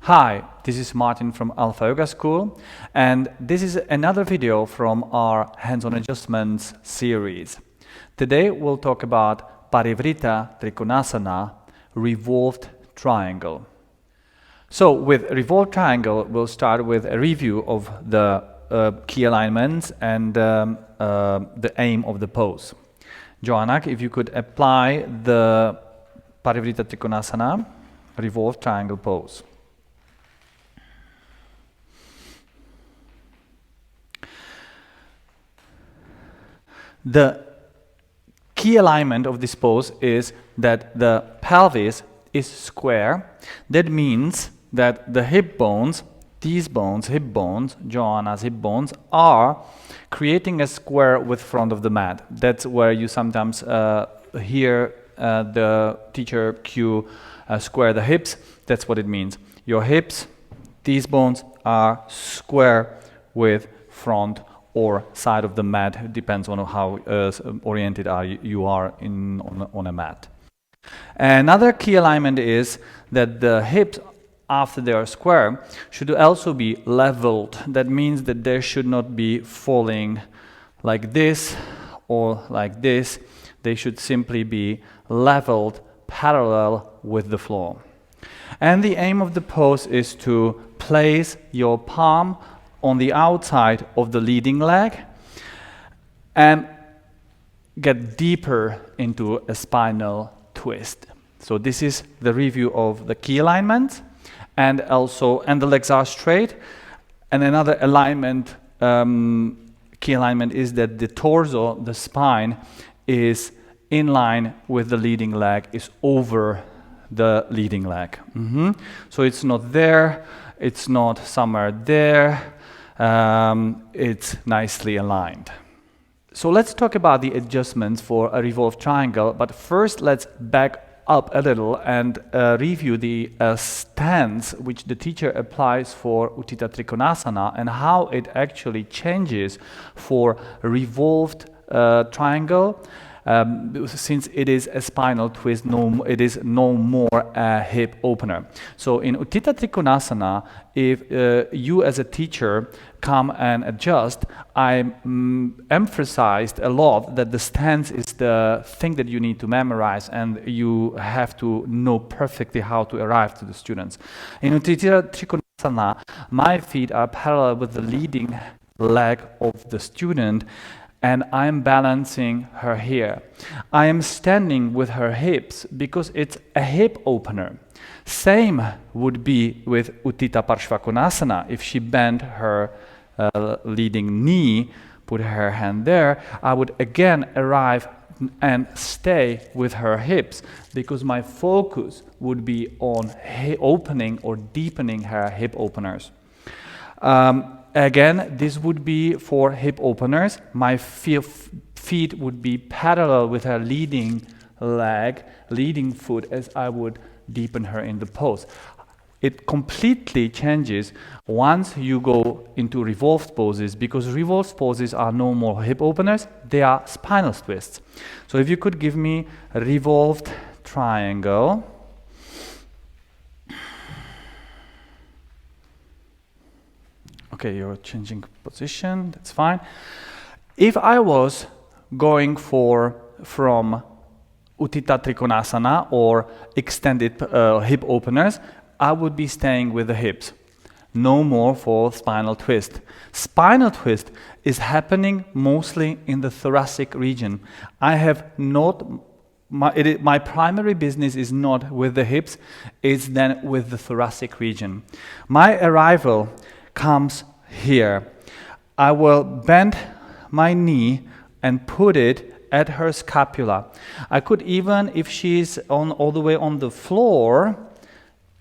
Hi, this is Martin from Alpha Yoga School, and this is another video from our hands-on adjustments series. Today we'll talk about Parivrtta Trikonasana, Revolved Triangle. So with Revolved Triangle, we'll start with a review of the key alignments and the aim of the pose. Joanna, if you could apply the Parivrtta Trikonasana, Revolved Triangle Pose. The key alignment of this pose is that the pelvis is square. That means that the hip bones, these bones, hip bones, Joanna's hip bones, are creating a square with front of the mat. That's where you sometimes hear the teacher cue square the hips. That's what it means. Your hips, these bones are square with front or side of the mat. It depends on how oriented you are on a mat. Another key alignment is that the hips, after they are square, should also be leveled. That means that they should not be falling like this or like this. They should simply be leveled parallel with the floor. And the aim of the pose is to place your palm on the outside of the leading leg and get deeper into a spinal twist. So this is the review of the key alignment, and the legs are straight. And another alignment, key alignment, is that the torso, the spine, is in line with the leading leg, is over the leading leg. So it's not there, it's not somewhere there. It's nicely aligned. So let's talk about the adjustments for a revolved triangle, but first let's back up a little and review the stance which the teacher applies for Parivrtta Trikonasana and how it actually changes for revolved triangle. Since it is a spinal twist, it is no more a hip opener. So in Parivrtta Trikonasana, if you as a teacher come and adjust, I emphasized a lot that the stance is the thing that you need to memorize, and you have to know perfectly how to arrive to the students. In Parivrtta Trikonasana, my feet are parallel with the leading leg of the student, and I'm balancing her here. I am standing with her hips because it's a hip opener. Same would be with Utthita Parshvakonasana. If she bent her leading knee, put her hand there, I would again arrive and stay with her hips because my focus would be on opening or deepening her hip openers. Again, this would be for hip openers. My feet would be parallel with her leading leg, leading foot, as I would deepen her in the pose. It completely changes once you go into revolved poses, because revolved poses are no more hip openers, they are spinal twists. So if you could give me a revolved triangle. Okay, you're changing position, that's fine. If I was going from Utthita Trikonasana or extended hip openers, I would be staying with the hips. No more for spinal twist. Spinal twist is happening mostly in the thoracic region. I have not, my primary business is not with the hips, it's then with the thoracic region. My arrival comes here. I will bend my knee and put it at her scapula. I could even, if she's all the way on the floor,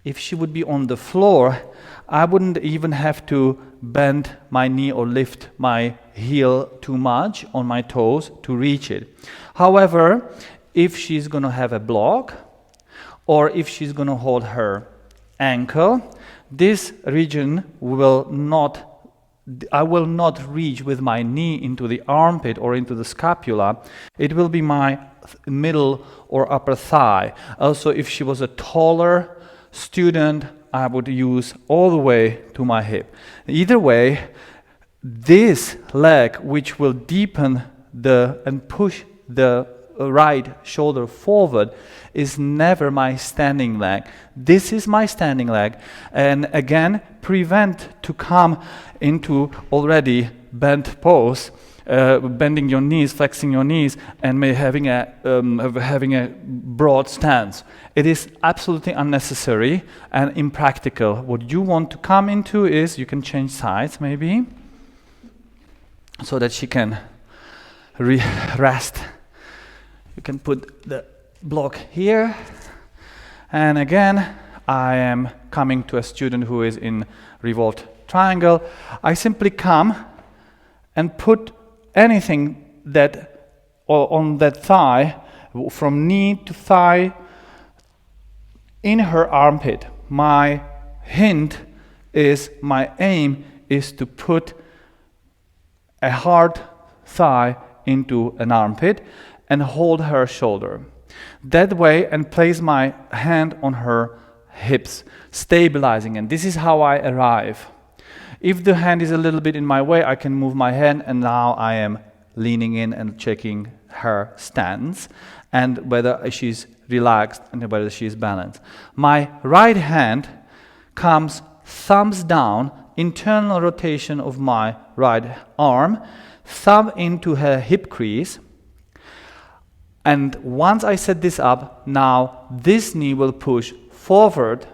if she would be on the floor, I wouldn't even have to bend my knee or lift my heel too much on my toes to reach it. However, if she's going to have a block, or if she's going to hold her ankle, this region I will not reach with my knee into the armpit or into the scapula. It will be my middle or upper thigh. Also, if she was a taller student, I would use all the way to my hip. Either way, this leg, which will deepen and push the right shoulder forward, is never my standing leg. This is my standing leg, and again, prevent to come into already bent pose, bending your knees, flexing your knees, and having a broad stance. It is absolutely unnecessary and impractical. What you want to come into is, you can change sides maybe, so that she can rest. You can put the block here, and again, I am coming to a student who is in Revolved Triangle. I simply come and put anything that on that thigh, from knee to thigh, in her armpit. My aim is to put a hard thigh into an armpit and hold her shoulder. That way, and place my hand on her hips, stabilizing, and this is how I arrive. If the hand is a little bit in my way, I can move my hand, and now I am leaning in and checking her stance and whether she's relaxed and whether she's balanced. My right hand comes thumbs down, internal rotation of my right arm, thumb into her hip crease. And once I set this up, now this knee will push forward,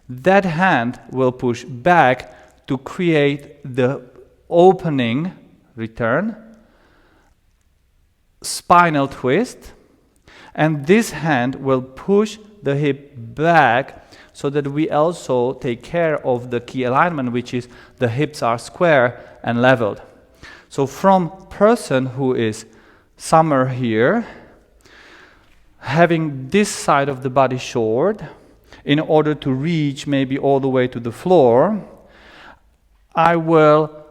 that hand will push back to create the opening, return, spinal twist, and this hand will push the hip back so that we also take care of the key alignment, which is the hips are square and leveled. So from person who is somewhere here, having this side of the body short, in order to reach maybe all the way to the floor, I will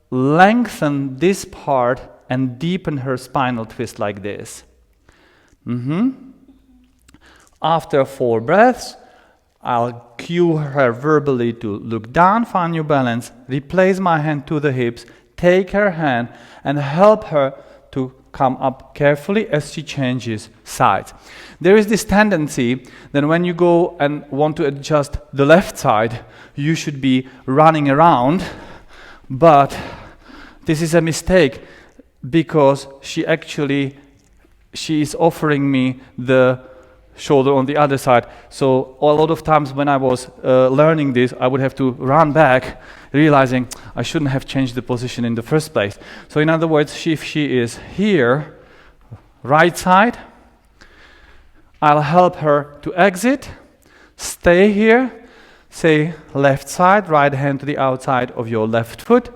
lengthen this part and deepen her spinal twist like this. After 4 breaths, I'll cue her verbally to look down, find your balance, replace my hand to the hips, take her hand and help her to come up carefully as she changes sides. There is this tendency that when you go and want to adjust the left side, you should be running around, but this is a mistake because she is offering me the shoulder on the other side. So a lot of times when I was learning this, I would have to run back, realizing I shouldn't have changed the position in the first place. So in other words, if she is here, right side, I'll help her to exit, stay here, say left side, right hand to the outside of your left foot,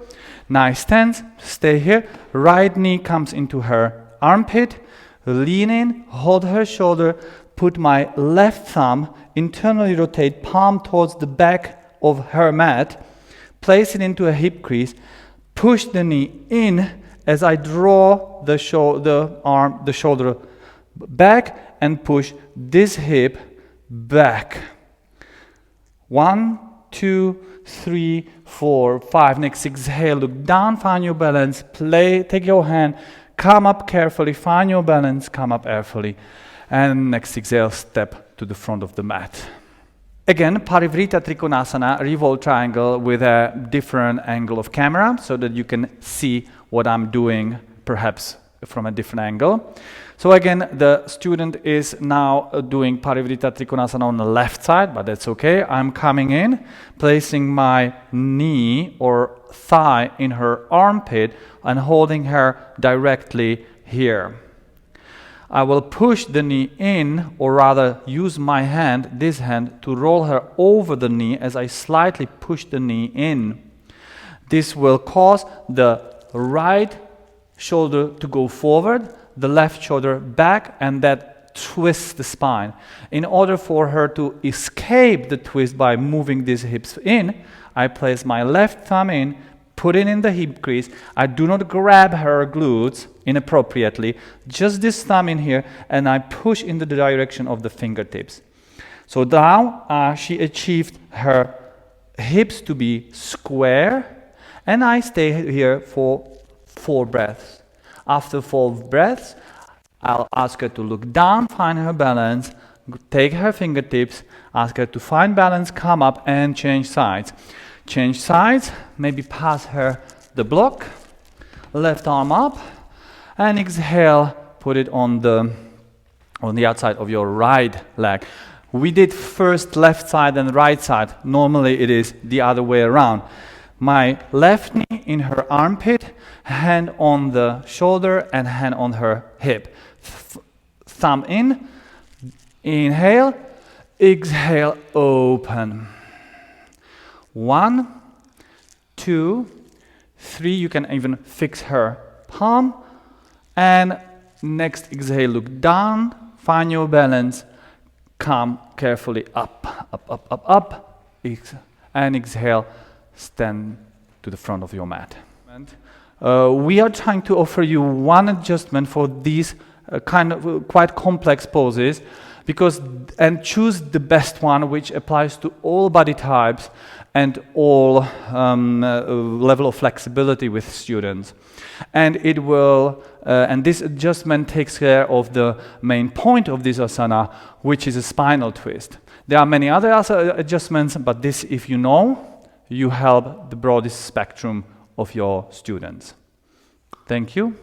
nice stance, stay here, right knee comes into her armpit, lean in, hold her shoulder, put my left thumb, internally rotate palm towards the back of her mat, place it into a hip crease, push the knee in as I draw the shoulder back and push this hip back. 1, 2, 3, 4, 5. Next exhale, look down, find your balance, take your hand, come up carefully, find your balance, come up carefully. And next exhale, step to the front of the mat. Again, Parivritta Trikonasana, revolved triangle with a different angle of camera so that you can see what I'm doing perhaps from a different angle. So again, the student is now doing Parivrtta Trikonasana on the left side, but that's okay. I'm coming in, placing my knee or thigh in her armpit and holding her directly here. I will push the knee in, or rather use my hand, this hand, to roll her over the knee as I slightly push the knee in. This will cause the right shoulder to go forward, the left shoulder back, and that twists the spine. In order for her to escape the twist by moving these hips in, I place my left thumb in, put it in the hip crease. I do not grab her glutes inappropriately, just this thumb in here, and I push into the direction of the fingertips. So now she achieved her hips to be square, and I stay here for 4 breaths. After 4 breaths, I'll ask her to look down, find her balance, take her fingertips, ask her to find balance, come up and change sides. Change sides, maybe pass her the block, left arm up, and exhale, put it on the outside of your right leg. We did first left side and right side. Normally it is the other way around. My left knee in her armpit, hand on the shoulder and hand on her hip. Thumb in, inhale, exhale, open. 1, 2, 3, you can even fix her palm. And next exhale, look down, find your balance, come carefully up, up, and exhale, stand to the front of your mat. We are trying to offer you one adjustment for these kind of quite complex poses, and choose the best one which applies to all body types and all level of flexibility with students. And it will, and this adjustment takes care of the main point of this asana, which is a spinal twist. There are many other adjustments, but this, if you know, you help the broadest spectrum of your students. Thank you.